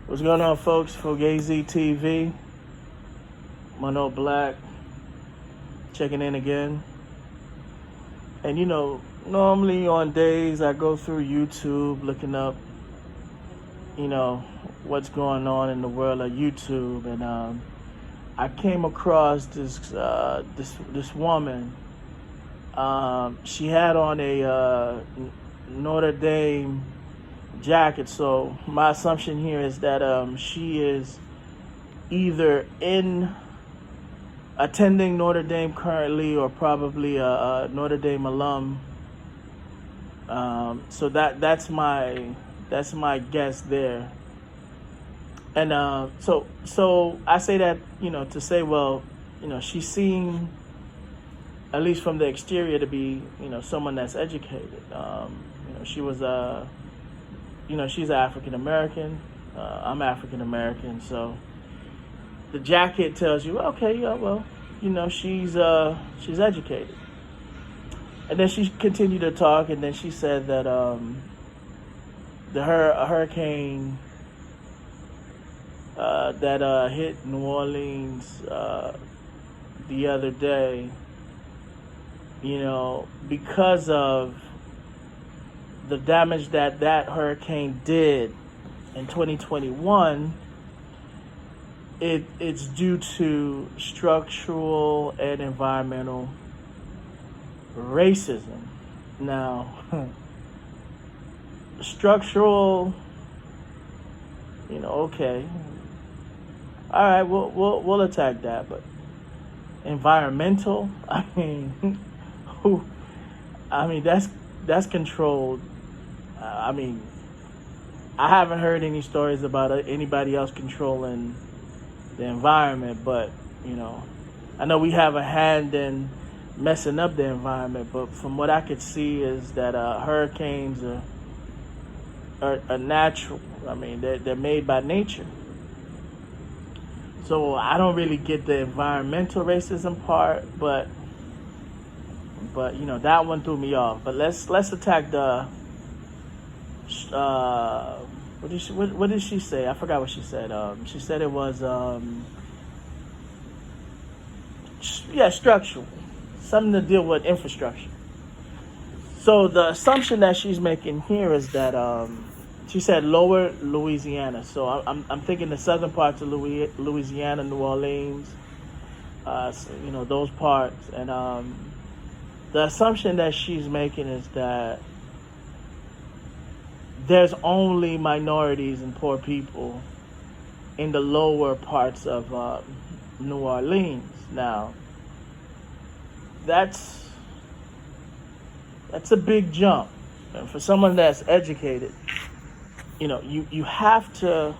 What's going on, folks? Fugazi TV, Mono Black, checking in again. And normally on days I go through YouTube looking up, what's going on in the world of YouTube, and I came across this woman. She had on a Notre Dame jacket, so my assumption here is that she is either attending Notre Dame currently or probably a Notre Dame alum. So that's my guess there. And so I say that to say, well, she seemed, at least from the exterior, to be someone that's educated. She was she's African American. I'm African American, so the jacket tells you, okay, yeah, well, she's educated. And then she continued to talk, and then she said that a hurricane that hit New Orleans the other day, because of the damage that hurricane did in 2021, it's due to structural and environmental racism. Now, structural, okay, all right, we'll attack that, but environmental, that's controlled. I haven't heard any stories about anybody else controlling the environment, but I know we have a hand in messing up the environment. But from what I could see is that hurricanes are natural. They're made by nature. So I don't really get the environmental racism part, but that one threw me off. But let's attack the what did she say? I forgot what she said. She said it was structural, something to deal with infrastructure. So the assumption that she's making here is that she said lower Louisiana. So I'm thinking the southern parts of Louisiana, New Orleans, those parts. And the assumption that she's making is that there's only minorities and poor people in the lower parts of New Orleans. Now, that's a big jump. And for someone that's educated, you have to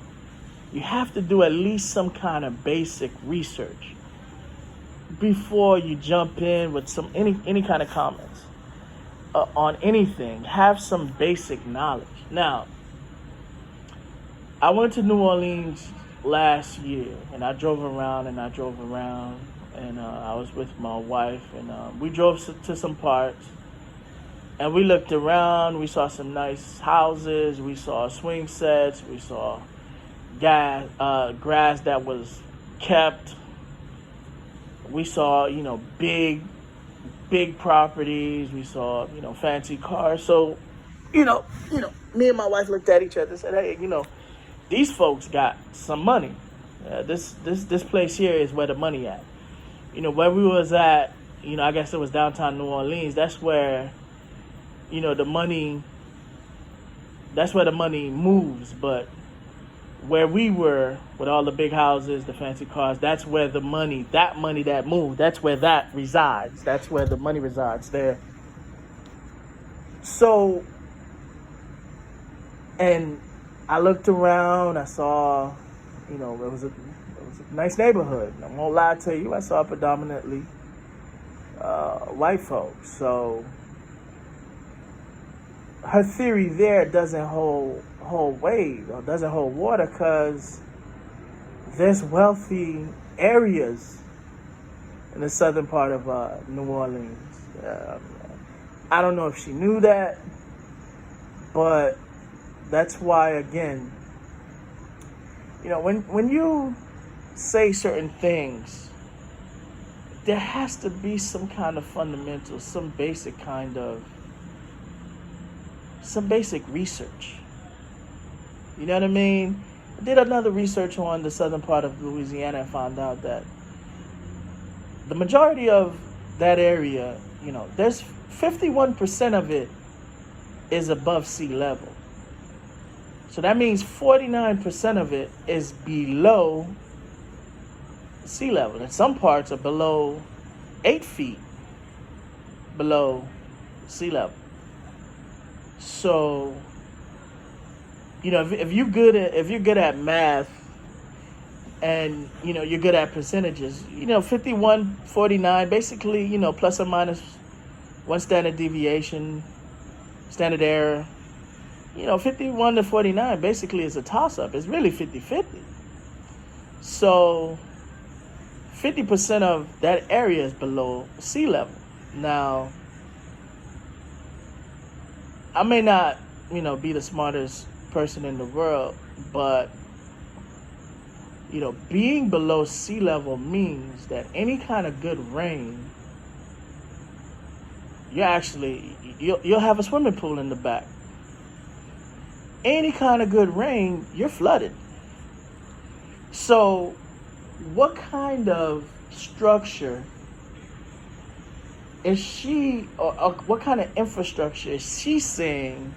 do at least some kind of basic research before you jump in with any kind of comments on anything. Have some basic knowledge. Now, I went to New Orleans last year, and I drove around, and I was with my wife, and we drove to some parts, and we looked around. We saw some nice houses. We saw swing sets. We saw grass that was kept. We saw, big properties. We saw, fancy cars. So, me and my wife looked at each other and said, hey, these folks got some money. This place here is where the money at. Where we was at, I guess it was downtown New Orleans. That's where, the money moves. But where we were with all the big houses, the fancy cars, that's where that money that moved, that's where that resides. That's where the money resides there. So, and I looked around, I saw, it was a nice neighborhood. I won't lie to you, I saw predominantly white folks. So her theory there doesn't hold weight, or doesn't hold water, because there's wealthy areas in the southern part of New Orleans. I don't know if she knew that, but that's why, again, when you say certain things, there has to be some kind of fundamental, some basic research. You know what I mean? I did another research on the southern part of Louisiana and found out that the majority of that area, there's 51% of it is above sea level. So that means 49% of it is below sea level. And some parts are below 8 feet below sea level. So, if you're good at math and you're good at percentages, 51, 49, basically, plus or minus one standard deviation, standard error, 51 to 49 basically is a toss-up. It's really 50-50. So 50% of that area is below sea level. Now, I may not, be the smartest person in the world, but, being below sea level means that any kind of good rain, you'll have a swimming pool in the back. Any kind of good rain, you're flooded. So what kind of structure is she, or what kind of infrastructure is she saying,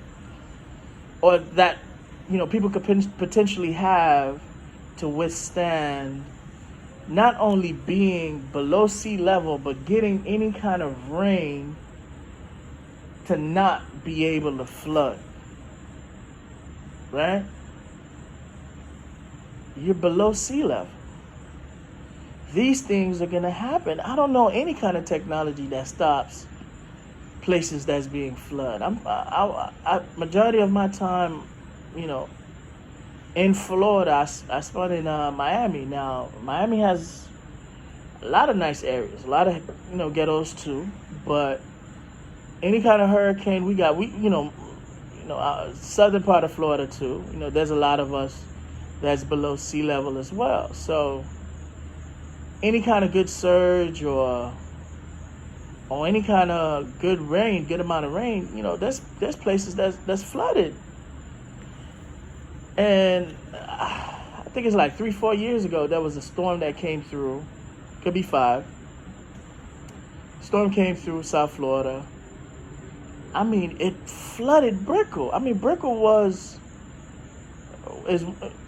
or that, people could potentially have to withstand not only being below sea level, but getting any kind of rain to not be able to flood? Right? You're below sea level. These things are going to happen. I don't know any kind of technology that stops places that's being flooded. Majority of my time, in Florida, I spent in Miami. Now, Miami has a lot of nice areas, a lot of, ghettos too. But any kind of hurricane southern part of Florida too. There's a lot of us that's below sea level as well. So any kind of good surge or any kind of good rain, good amount of rain, there's places that's flooded. And I think it's like 3-4 years ago, there was a storm that came through, could be 5. Storm came through South Florida. I mean, it flooded Brickell. I mean, it flooded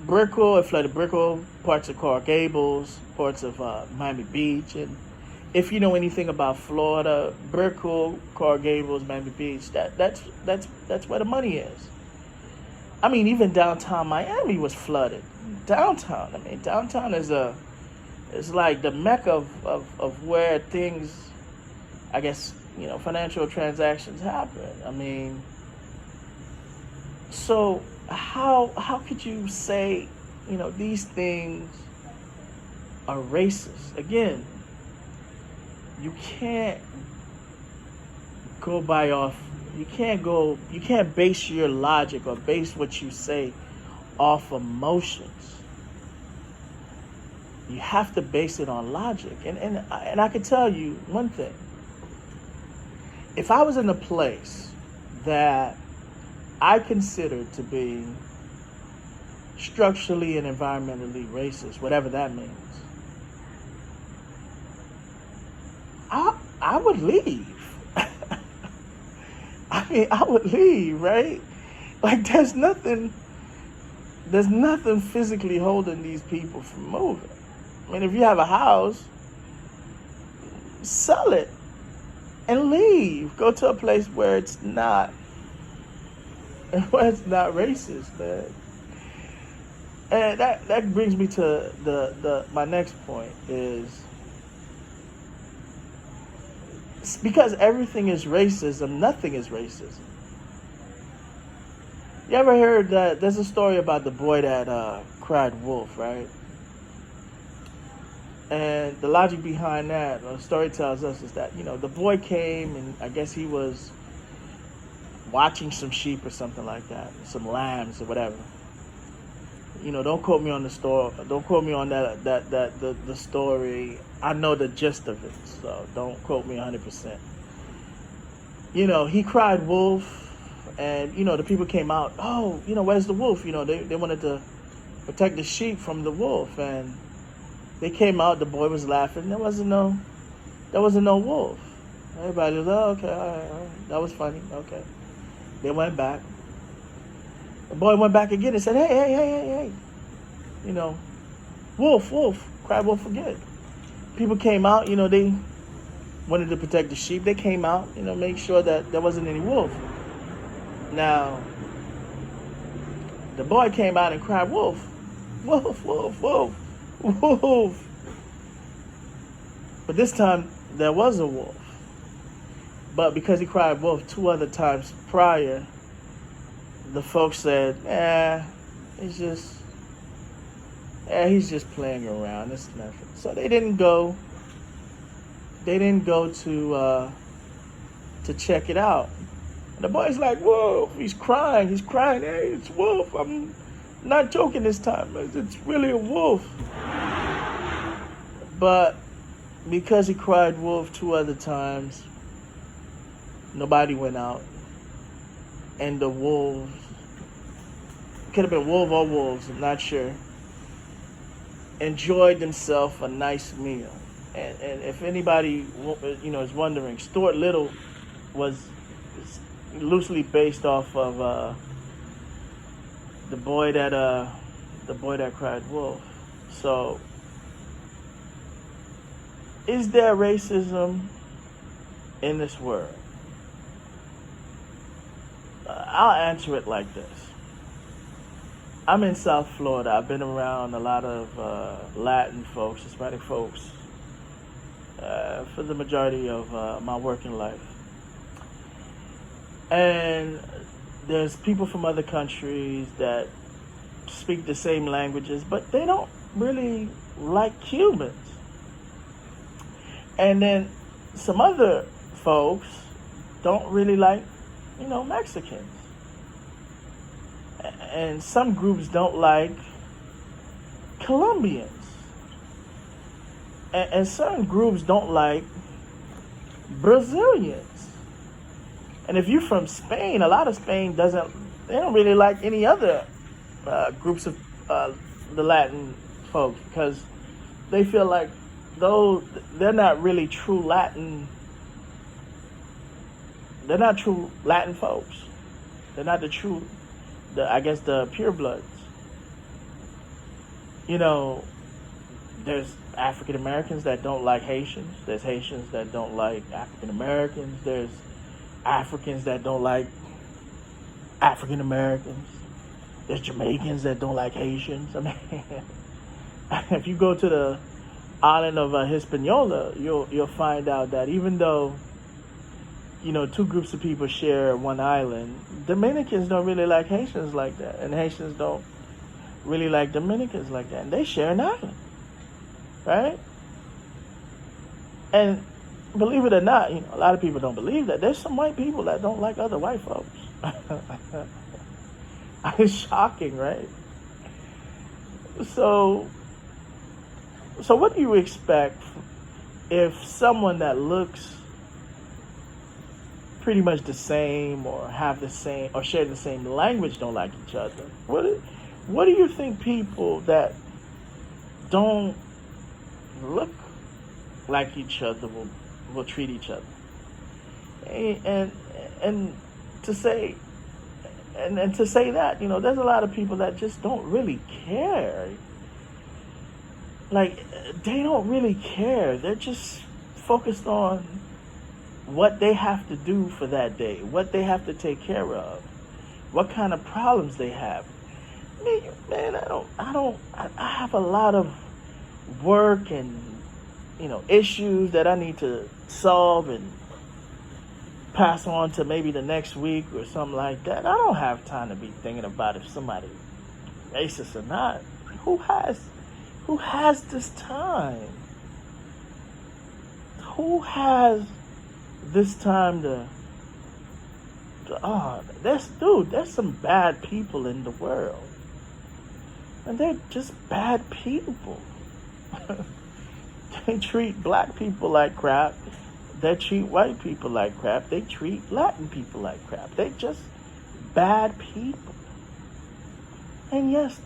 Brickell, parts of Coral Gables, parts of Miami Beach. And if you know anything about Florida, Brickell, Coral Gables, Miami Beach, that's where the money is. I mean, even downtown Miami was flooded. Downtown is like the mecca of where things, I guess, financial transactions happen. I mean, so how could you say, these things are racist? Again, you can't base your logic or base what you say off emotions. You have to base it on logic. And I can tell you one thing. If I was in a place that I considered to be structurally and environmentally racist, whatever that means, I would leave. I mean, I would leave, right? Like, there's nothing physically holding these people from moving. I mean, if you have a house, sell it and leave. Go to a place where it's not racist, man. And that brings me to my next point is, because everything is racism, nothing is racism. You ever heard that? There's a story about the boy that cried wolf, right? And the logic behind that, the story tells us, is that, the boy came and I guess he was watching some sheep or something like that, some lambs or whatever. don't quote me on the story. Don't quote me on the story. I know the gist of it, so don't quote me 100%. He cried wolf, and the people came out. Oh, where's the wolf? They wanted to protect the sheep from the wolf, and they came out. The boy was laughing. There wasn't no wolf. Everybody was, oh, okay, all right. That was funny. Okay, they went back. The boy went back again and said, hey, wolf, cried wolf again. People came out, they wanted to protect the sheep. They came out, make sure that there wasn't any wolf. Now, the boy came out and cried, wolf, wolf, wolf, wolf, wolf. But this time, there was a wolf. But because he cried wolf 2 other times prior, the folks said, he's just playing around. It's nothing. So they didn't go to check it out. And the boy's like, whoa, he's crying. Hey, it's wolf. I'm not joking this time. It's really a wolf. But because he cried wolf 2 other times, nobody went out. And the wolves, could have been wolf or wolves, I'm not sure, enjoyed themselves a nice meal. And if anybody is wondering, Stuart Little was loosely based off of the boy that cried wolf. So, is there racism in this world? I'll answer it like this. I'm in South Florida. I've been around a lot of Latin folks, Hispanic folks, for the majority of my working life. And there's people from other countries that speak the same languages, but they don't really like Cubans. And then some other folks don't really like, Mexicans. And some groups don't like Colombians. And certain groups don't like Brazilians. And if you're from Spain, a lot of Spain they don't really like any other groups of the Latin folks, because they feel like they're not really true Latin. They're not true Latin folks. They're not the purebloods. There's African Americans that don't like Haitians. There's Haitians that don't like African Americans. There's Africans that don't like African Americans. There's Jamaicans that don't like Haitians. I mean, if you go to the island of Hispaniola, you'll find out that even though 2 groups of people share one island, Dominicans don't really like Haitians like that, and Haitians don't really like Dominicans like that, and they share an island, right? And believe it or not, a lot of people don't believe that. There's some white people that don't like other white folks. It's shocking, right? So what do you expect if someone that looks pretty much the same or have the same or share the same language don't like each other? What do you think people that don't look like each other will treat each other? And to say that, there's a lot of people that just don't really care. Like, they don't really care. They're just focused on what they have to do for that day, what they have to take care of, what kind of problems they have. Man, I have a lot of work and, issues that I need to solve and pass on to maybe the next week or something like that. I don't have time to be thinking about if somebody racist or not. Who has this time? Who has this time there's some bad people in the world. And they're just bad people. They treat black people like crap. They treat white people like crap. They treat Latin people like crap. They just bad people. And yes,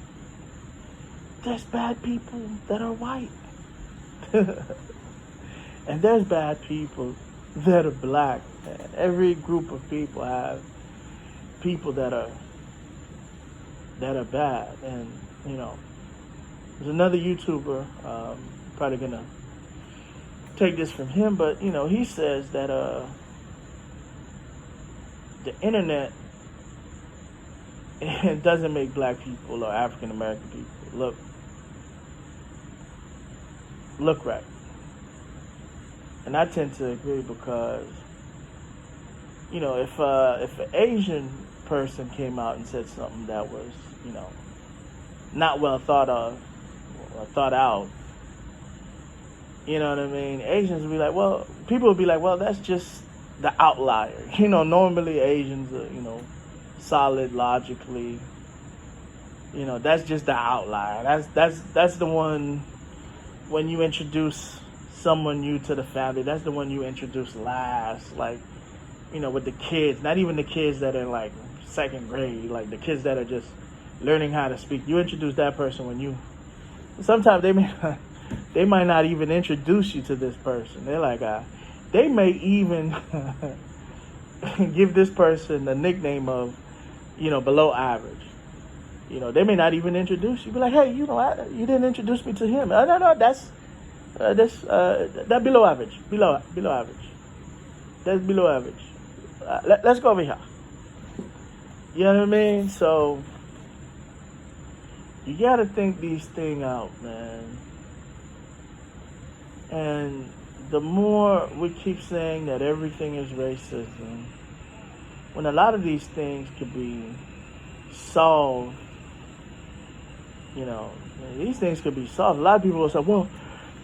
there's bad people that are white. And there's bad people that are black. And every group of people have people that are bad. And there's another YouTuber, probably gonna take this from him, but he says that the internet it doesn't make black people or African American people look right. And I tend to agree because if an Asian person came out and said something that was not well thought of or thought out, you know what I mean? Asians would be like, well, people would be like, well, that's just the outlier. Normally Asians are, solid logically. That's just the outlier. That's the one when you introduce someone new to the family. That's the one you introduce last, like, with the kids. Not even the kids that are like second grade, like the kids that are just learning how to speak. You introduce that person when you. Sometimes they might not even introduce you to this person. They're like, they may even give this person the nickname of, below average. They may not even introduce you. Be like, hey, you didn't introduce me to him. No, that's below average. Below average. That's below average. Let's go over here. You know what I mean? So you gotta think these things out, man. And the more we keep saying that everything is racism, when a lot of these things could be solved, these things could be solved. A lot of people will say,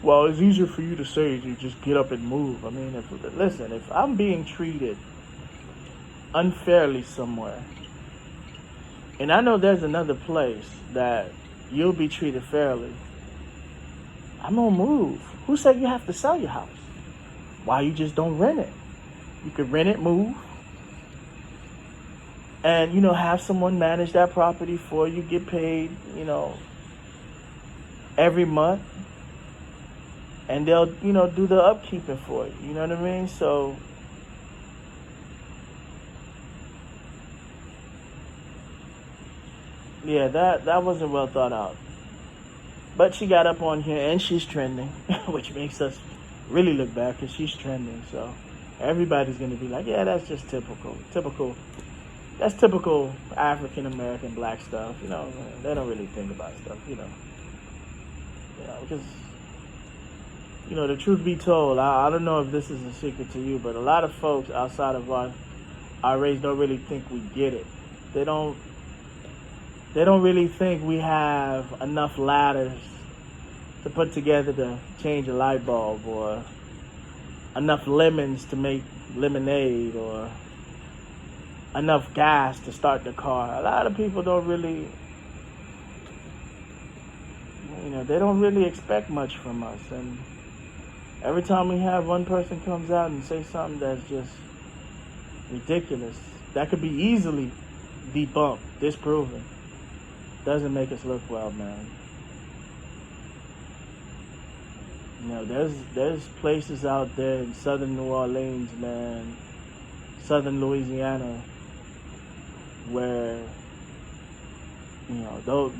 well, it's easier for you to say you just get up and move. I mean, if I'm being treated unfairly somewhere, and I know there's another place that you'll be treated fairly, I'm gonna move. Who said you have to sell your house? Why you just don't rent it? You could rent it, move, and have someone manage that property for you, get paid, every month, and they'll do the upkeeping for you. You know what I mean? So yeah, that wasn't well thought out. But she got up on here and she's trending, which makes us really look bad because she's trending. So everybody's going to be like, yeah, that's just typical. That's typical African American black stuff. They don't really think about stuff, because, the truth be told, I don't know if this is a secret to you, but a lot of folks outside of our race don't really think we get it. They don't really think we have enough ladders to put together to change a light bulb, or enough lemons to make lemonade, or enough gas to start the car. A lot of people don't really, they don't really expect much from us. And every time we have one person comes out and say something that's just ridiculous, that could be easily debunked, disproven, doesn't make us look well, man. There's places out there in southern New Orleans, man, southern Louisiana, where those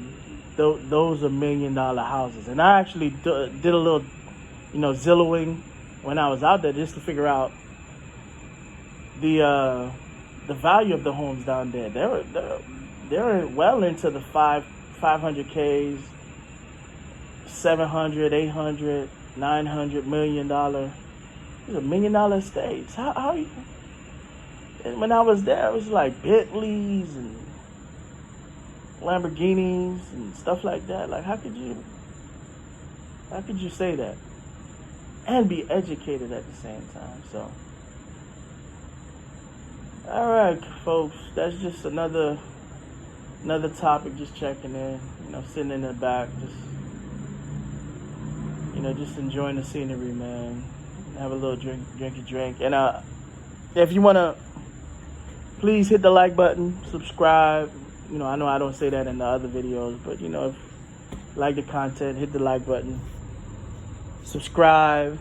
are $1 million houses. And I actually did a little Zillowing when I was out there just to figure out the value of the homes down there. They're well into the 500Ks, 700, 800, 900 $1 million. These are $1 million estates. How you? And when I was there, it was like Bentleys and Lamborghinis and stuff like that. Like, how could you say that and be educated at the same time? So, all right, folks, that's just another Another topic, just checking in. You know, sitting in the back, just enjoying the scenery, man. Have a little drink. And if you wanna, please hit the like button, subscribe. You know I don't say that in the other videos, but if you like the content, hit the like button, subscribe.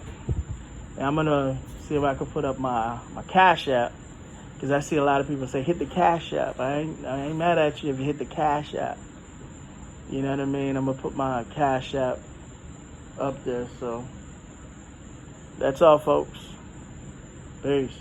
And I'm gonna see if I can put up my Cash App, because I see a lot of people say hit the Cash App. I ain't mad at you if you hit the Cash App. You know what I mean? I'm gonna put my Cash App up there. So that's all, folks. Peace.